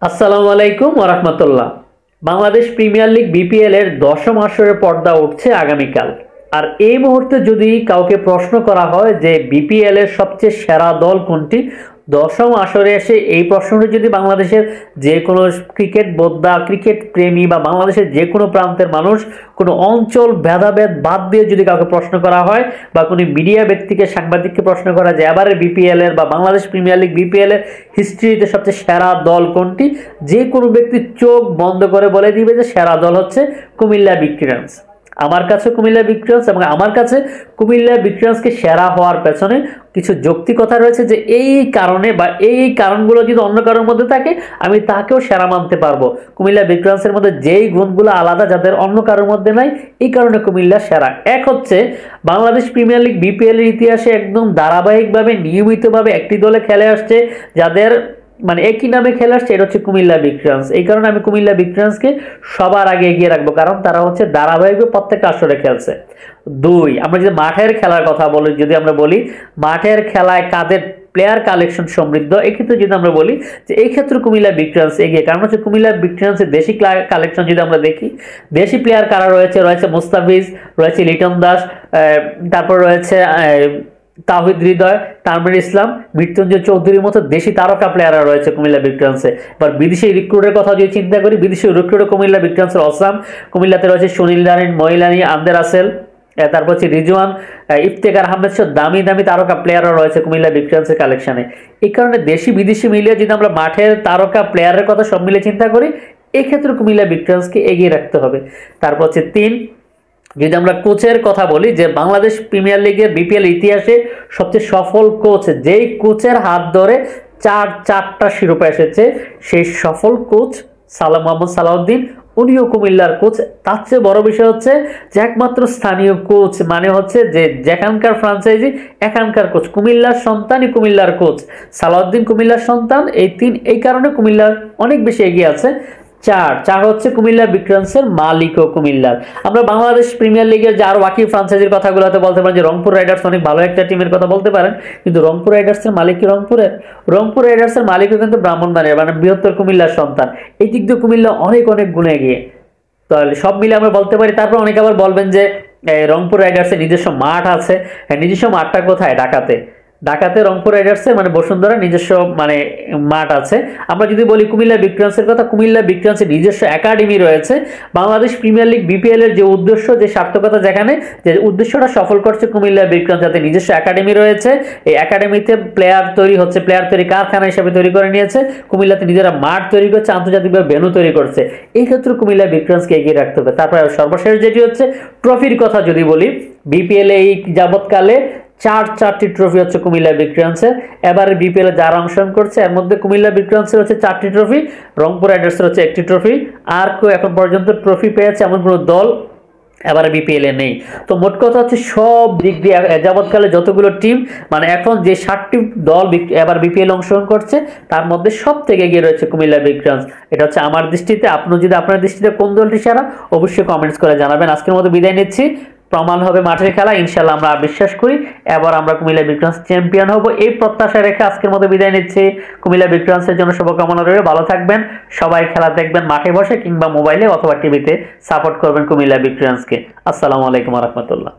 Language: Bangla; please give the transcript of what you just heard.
আসসালামু আলাইকুম ওয়া রাহমাতুল্লাহ। বাংলাদেশ প্রিমিয়ার লিগ বিপিএল এর ১০ম আসরের পর্দা উঠছে আগামীকাল। আর এই মুহূর্তে যদি কাউকে প্রশ্ন করা হয় যে বিপিএল এর সবচেয়ে সেরা দল কোনটি, ১০ম আসরে এসে এই প্রশ্নটি যদি বাংলাদেশের যে কোনো ক্রিকেট বোদ্ধা, ক্রিকেট প্রেমী বা বাংলাদেশের যে কোনো প্রান্তের মানুষ, কোনো অঞ্চল ভেদাভেদ বাদ দিয়ে যদি কাউকে প্রশ্ন করা হয় বা কোনো মিডিয়া ব্যক্তিকে, সাংবাদিককে প্রশ্ন করা যায় এবারে বিপিএল এর বা বাংলাদেশ প্রিমিয়ার লিগ বিপিএল এর হিস্ট্রিতে সবচেয়ে সেরা দল কোনটি, যে কোনো ব্যক্তি চোখ বন্ধ করে বলে দিবে যে সেরা দল হচ্ছে কুমিল্লা ভিক্টোরিয়ান্স। আমার কাছে কুমিল্লা ভিক্টোরিয়ান্স, এবং আমার কাছে কুমিল্লা ভিক্টোরিয়ান্সকে সেরা হওয়ার পেছনে কিছু যৌক্তিকতা রয়েছে যে এই কারণে বা এই কারণগুলো যদি অন্য কারোর মধ্যে থাকে আমি তাকেও সেরা মানতে পারবো। কুমিল্লা ভিক্টোরিয়ান্সের মধ্যে যেই গুণগুলো আলাদা যাদের অন্য কারোর মধ্যে নাই, এই কারণে কুমিল্লা সেরা। এক হচ্ছে বাংলাদেশ প্রিমিয়ার লিগ বিপিএল এর ইতিহাসে একদম ধারাবাহিকভাবে নিয়মিতভাবে একটি দলে খেলে আসছে, যাদের মানে একই নামে খেলে আসছে, এটা হচ্ছে কুমিল্লা ভিক্টোরিয়ান্স। এই কারণে আমি কুমিল্লা ভিক্টোরিয়ান্সকে সবার আগে এগিয়ে রাখবো, কারণ তারা হচ্ছে ধারাবাহিকভাবে প্রত্যেকটা আসরে খেলছে। দুই, আমরা যদি মাঠের খেলার কথা বলি, যদি আমরা বলি মাঠের খেলায় কাদের প্লেয়ার কালেকশন সমৃদ্ধ, এক্ষেত্রে যদি আমরা বলি যে এই ক্ষেত্রে কুমিল্লা ভিক্টোরিয়ান্স এগিয়ে। কারণ হচ্ছে কুমিল্লা ভিক্টোরিয়ান্সের দেশি কালেকশন যদি আমরা দেখি, দেশি প্লেয়ার কারা রয়েছে, রয়েছে মুস্তাফিজ, রয়েছে লিটন দাস, তারপর রয়েছে তাহিদ হৃদয়, তানভীর ইসলাম, মৃত্যুঞ্জয় চৌধুরীর মতো দেশি তারকা প্লেয়াররা রয়েছে কুমিল্লা ভিক্টোরিয়ান্সে। এবার বিদেশি রিক্রুটের কথা যদি চিন্তা করি, বিদেশি রিক্রুটে কুমিল্লা ভিক্টোরিয়ান্সের অসাম। কুমিল্লাতে রয়েছে সুনীল নারিন, মহিলানি, আন্দের আসেল, তারপর হচ্ছে রিজওয়ান, ইফতেখার আহমেদ সহ দামি দামি তারকা প্লেয়াররা রয়েছে কুমিল্লা ভিক্টোরিয়ান্সের কালেকশনে। এই কারণে দেশি বিদেশি মিলিয়ে যদি আমরা মাঠের তারকা প্লেয়ারের কথা সব মিলে চিন্তা করি, এক্ষেত্রে কুমিল্লা ভিক্টোরিয়ান্সকে এগিয়ে রাখতে হবে। তারপর হচ্ছে তিন, যদি আমরা কোচের কথা বলি, যে বাংলাদেশ প্রিমিয়ার লিগের বিপিএল ইতিহাসে সবচেয়ে সফল কোচ, যেই কোচের হাত ধরে চারটা শিরোপা এসেছে, সেই সফল কোচ মোহাম্মদ সালাউদ্দিন, উনিও কুমিল্লার কোচ। তার চেয়ে বড় বিষয় হচ্ছে যে একমাত্র স্থানীয় কোচ, মানে হচ্ছে যে যেখানকার ফ্রাঞ্চাইজি এখানকার কোচ, কুমিল্লার সন্তানই কুমিল্লার কোচ। সালাউদ্দিন কুমিল্লার সন্তান। এই কারণে কুমিল্লার অনেক বেশি এগিয়ে আছে। চার হচ্ছে কুমিল্লা ভিক্টোরিয়ান্সের মালিকও কুমিল্লার। আমরা বাংলাদেশ প্রিমিয়ার লিগের যে আরো বাকি ফ্রাঞ্চাইজির কথাগুলোতে বলতে পারেন যে রংপুর রাইডার্স অনেক ভালো একটা টিমের কথা বলতে পারেন, কিন্তু রংপুর রাইডার্সের মালিক কি রংপুর রাইডার্সের মালিকও কিন্তু ব্রাহ্মণবাড়িয়া, মানে বৃহত্তর কুমিল্লার সন্তান। এই দিক দিয়ে কুমিল্লা অনেক অনেক গুণে এগিয়ে। তাহলে সব মিলে আমরা বলতে পারি। তারপর অনেকে আবার বলবেন যে রংপুর রাইডার্সের নিজস্ব মাঠ আছে। হ্যাঁ, নিজস্ব মাঠটা কোথায়? ঢাকাতে রংপুর রাইডার্সের মানে বসুন্ধরা নিজস্ব মানে মাঠ আছে। আমরা যদি বলি কুমিল্লা ভিক্টোরিয়ান্সের কথা, কুমিল্লা ভিক্টোরিয়ান্সের নিজস্ব একাডেমি রয়েছে। বাংলাদেশ প্রিমিয়ার লিগ বিপিএল এর যে উদ্দেশ্য, যে সার্থকতা, যেখানে যে উদ্দেশ্যটা সফল করছে কুমিল্লা ভিক্টোরিয়ান্স, যাতে নিজস্ব একাডেমি রয়েছে, এই একাডেমিতে প্লেয়ার তৈরি হচ্ছে, প্লেয়ার তৈরি কারখানা হিসেবে তৈরি করে নিয়েছে। কুমিল্লাতে নিজেরা মাঠ তৈরি করছে, আন্তর্জাতিকভাবে ভেন্যু তৈরি করছে। এই ক্ষেত্রে কুমিল্লা ভিক্টোরিয়ান্সকে এগিয়ে রাখতে হবে। তারপরে সর্বশেষ যেটি হচ্ছে ট্রফির কথা যদি বলি, বিপিএল এই যাবৎকালে চারটি ট্রফি হচ্ছে কুমিল্লা ভিক্টোরিয়ান্সের। এবারে বিপিএল এ যারা অংশগ্রহণ করছে এর মধ্যে কুমিল্লা ভিক্টোরিয়ান্সের হচ্ছে 4টি ট্রফি, রংপুর রাইডার্সের হচ্ছে 1টি ট্রফি। আর কেউ এখন পর্যন্ত ট্রফি পেয়েছে এমন কোনো দল এবারে বিপিএল এ নেই। তো মোট কথা হচ্ছে সব দিক দিয়ে যাবৎকালে যতগুলো টিম, মানে এখন যে 7টি দল এবার বিপিএল অংশগ্রহণ করছে, তার মধ্যে সব থেকে এগিয়ে রয়েছে কুমিল্লা ভিক্টোরিয়ান্স। এটা হচ্ছে আমার দৃষ্টিতে। আপনি যদি আপনার দৃষ্টিতে কোন দলটি সেরা, অবশ্যই কমেন্টস করে জানাবেন। আজকের মতো বিদায় নিচ্ছি। প্রমাণ হবে মাঠের খেলা, ইনশাল্লাহ আমরা বিশ্বাস করি এবার আমরা কুমিল্লা ভিক্টোরিয়ান্স চ্যাম্পিয়ন হব, এই প্রত্যাশা রেখে আজকের মতো বিদায় নিচ্ছি। কুমিল্লা ভিক্টোরিয়ান্সের জন্য শুভকামনা রইল। ভালো থাকবেন সবাই, খেলা দেখবেন মাঠে বসে কিংবা মোবাইলে অথবা টিভিতে, সাপোর্ট করবেন কুমিল্লা ভিক্টোরিয়ান্সকে। আসসালামু আলাইকুম ওয়া রাহমাতুল্লাহ।